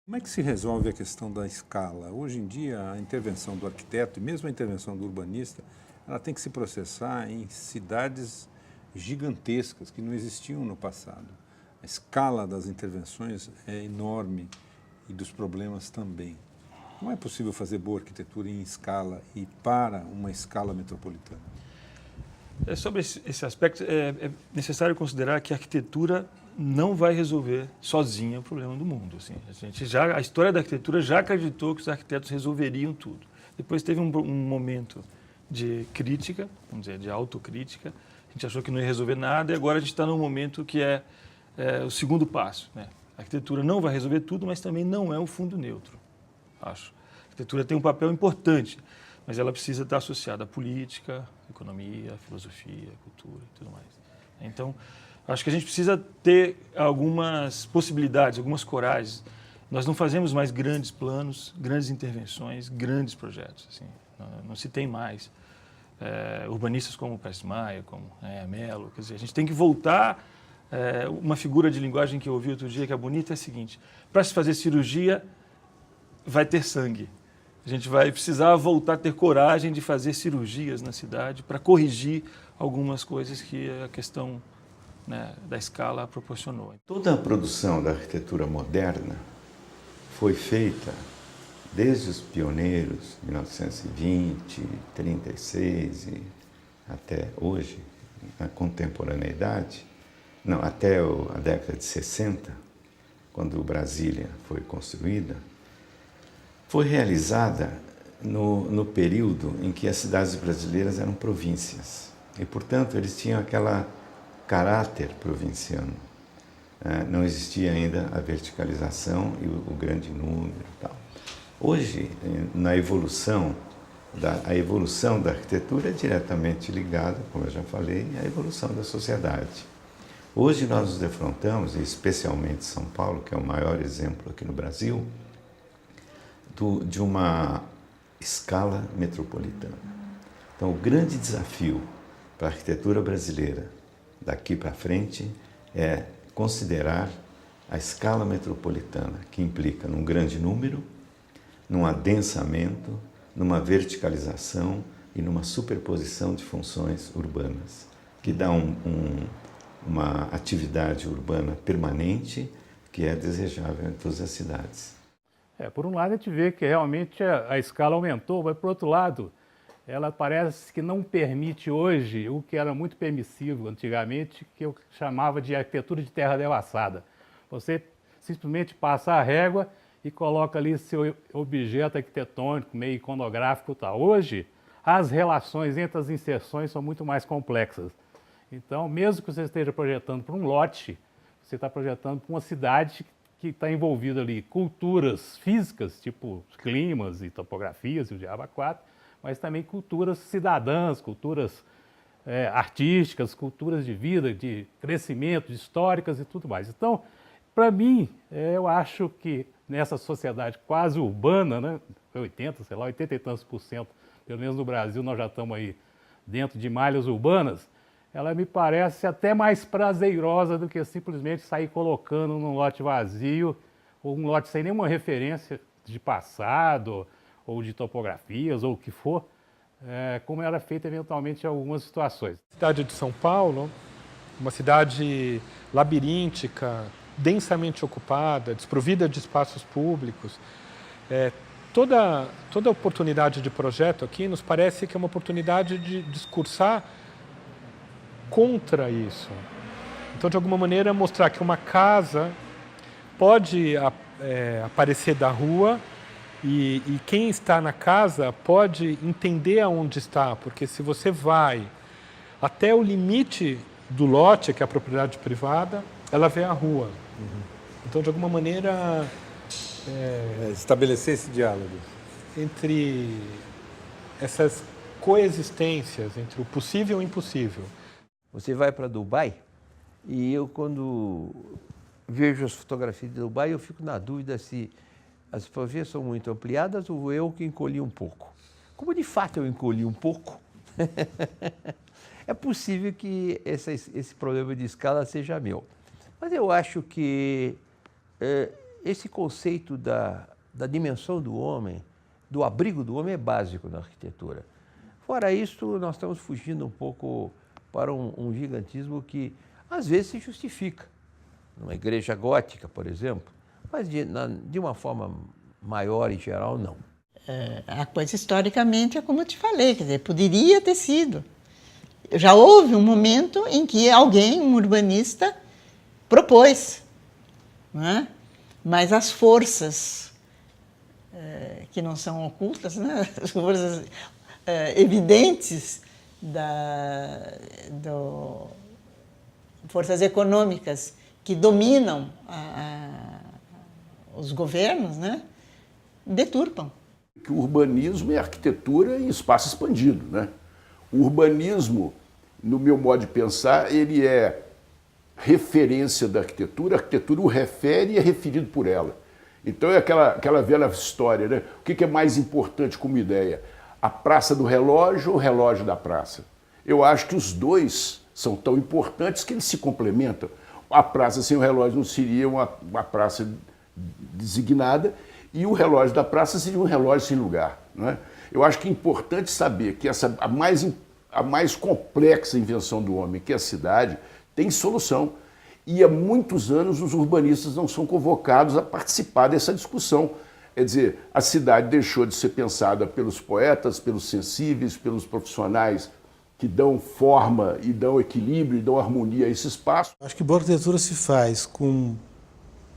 Como é que se resolve a questão da escala? Hoje em dia, a intervenção do arquiteto e mesmo a intervenção do urbanista, ela tem que se processar em cidades gigantescas que não existiam no passado. A escala das intervenções é enorme e dos problemas também. Como é possível fazer boa arquitetura em escala e para uma escala metropolitana? Sobre esse aspecto, é necessário considerar que a arquitetura não vai resolver sozinha o problema do mundo. Assim. A história da arquitetura já acreditou que os arquitetos resolveriam tudo. Depois teve um momento de crítica, vamos dizer, de autocrítica. A gente achou que não ia resolver nada e agora a gente está num momento que é o segundo passo. Né? A arquitetura não vai resolver tudo, mas também não é o fundo neutro, acho. A arquitetura tem um papel importante, mas ela precisa estar associada à política, economia, filosofia, cultura e tudo mais. Então, acho que a gente precisa ter algumas possibilidades, algumas coragens. Nós não fazemos mais grandes planos, grandes intervenções, grandes projetos. Assim. Não se tem mais urbanistas como Pérez Maia, como Mello. Quer dizer, a gente tem que voltar. Uma figura de linguagem que eu ouvi outro dia que é bonita é a seguinte: para se fazer cirurgia, vai ter sangue. A gente vai precisar voltar a ter coragem de fazer cirurgias na cidade para corrigir algumas coisas que a questão, né, da escala proporcionou. Toda a produção da arquitetura moderna foi feita desde os pioneiros, 1920, 36 e até hoje, na contemporaneidade, não, até a década de 60, quando Brasília foi construída, foi realizada no período em que as cidades brasileiras eram províncias. E, portanto, eles tinham aquele caráter provinciano. Não existia ainda a verticalização e o grande número e tal. Hoje, a evolução da arquitetura é diretamente ligada, como eu já falei, à evolução da sociedade. Hoje nós nos defrontamos, e especialmente São Paulo, que é o maior exemplo aqui no Brasil, de uma escala metropolitana. Então, o grande desafio para a arquitetura brasileira daqui para frente é considerar a escala metropolitana, que implica num grande número, num adensamento, numa verticalização e numa superposição de funções urbanas, que dá uma atividade urbana permanente que é desejável em todas as cidades. Por um lado, a gente vê que realmente a escala aumentou, mas, por outro lado, ela parece que não permite hoje o que era muito permissivo antigamente, que eu chamava de arquitetura de terra devassada. Você simplesmente passa a régua e coloca ali seu objeto arquitetônico, meio iconográfico e tal. Hoje, as relações entre as inserções são muito mais complexas. Então, mesmo que você esteja projetando para um lote, você está projetando para uma cidade que está envolvida ali culturas físicas, tipo climas e topografias e o diabo a quatro, mas também culturas cidadãs, culturas artísticas, culturas de vida, de crescimento, históricas e tudo mais. Então, para mim, eu acho que nessa sociedade quase urbana, né, 80 e tantos %, pelo menos no Brasil nós já estamos aí dentro de malhas urbanas, ela me parece até mais prazerosa do que simplesmente sair colocando num lote vazio ou um lote sem nenhuma referência de passado ou de topografias ou o que for, como era feito eventualmente em algumas situações. A cidade de São Paulo, uma cidade labiríntica, densamente ocupada, desprovida de espaços públicos, toda oportunidade de projeto aqui nos parece que é uma oportunidade de discursar contra isso. Então, de alguma maneira, mostrar que uma casa pode aparecer da rua e quem está na casa pode entender aonde está, porque se você vai até o limite do lote, que é a propriedade privada, ela vê a rua. Então, de alguma maneira... estabelecer esse diálogo entre essas coexistências, entre o possível e o impossível. Você vai para Dubai e eu, quando vejo as fotografias de Dubai, eu fico na dúvida se as fotografias são muito ampliadas ou eu que encolhi um pouco. Como de fato eu encolhi um pouco, é possível que esse problema de escala seja meu. Mas eu acho que esse conceito da dimensão do homem, do abrigo do homem é básico na arquitetura. Fora isso, nós estamos fugindo um pouco para um gigantismo que às vezes se justifica. Numa igreja gótica, por exemplo, mas de uma forma maior e geral, não. A coisa historicamente é como eu te falei, quer dizer, poderia ter sido. Já houve um momento em que alguém, um urbanista, propôs, não é? Mas as forças que não são ocultas, né? As forças evidentes forças econômicas que dominam os governos, né? Deturpam. Que o urbanismo é arquitetura em espaço expandido, né? O urbanismo, no meu modo de pensar, ele é referência da arquitetura, a arquitetura o refere e é referido por ela. Então é aquela velha história, né? O que é mais importante como ideia? A praça do relógio ou o relógio da praça? Eu acho que os dois são tão importantes que eles se complementam. A praça sem o relógio não seria uma praça designada, e o relógio da praça seria um relógio sem lugar, não é? Eu acho que é importante saber que a mais complexa invenção do homem, que é a cidade, tem solução. E há muitos anos os urbanistas não são convocados a participar dessa discussão. Quer dizer, a cidade deixou de ser pensada pelos poetas, pelos sensíveis, pelos profissionais que dão forma e dão equilíbrio e dão harmonia a esse espaço. Acho que boa arquitetura se faz com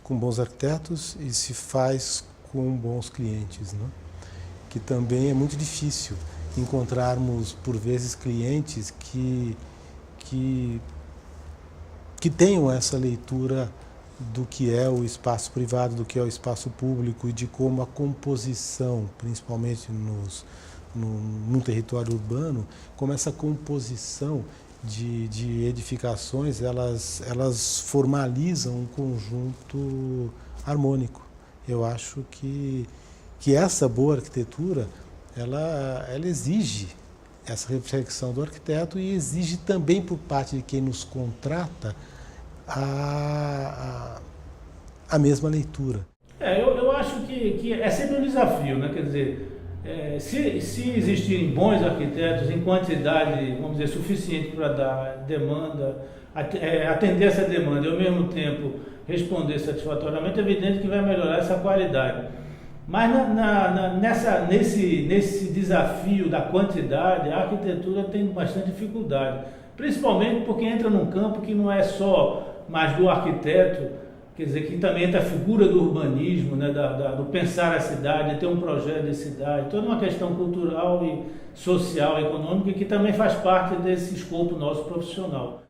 bons arquitetos e se faz com bons clientes, né? Que também é muito difícil encontrarmos, por vezes, clientes que tenham essa leitura do que é o espaço privado, do que é o espaço público e de como a composição, principalmente num território urbano, como essa composição de edificações, elas formalizam um conjunto harmônico. Eu acho que essa boa arquitetura, ela exige essa reflexão do arquiteto e exige também por parte de quem nos contrata a mesma leitura. Eu acho que é sempre um desafio, né? Quer dizer, se existirem bons arquitetos em quantidade, vamos dizer, suficiente para dar demanda, atender essa demanda e ao mesmo tempo responder satisfatoriamente, é evidente que vai melhorar essa qualidade. Mas nesse desafio da quantidade, a arquitetura tem bastante dificuldade, principalmente porque entra num campo que não é só mais do arquiteto, quer dizer, que também entra a figura do urbanismo, né, do pensar a cidade, de ter um projeto de cidade, toda uma questão cultural e social, econômica, que também faz parte desse escopo nosso profissional.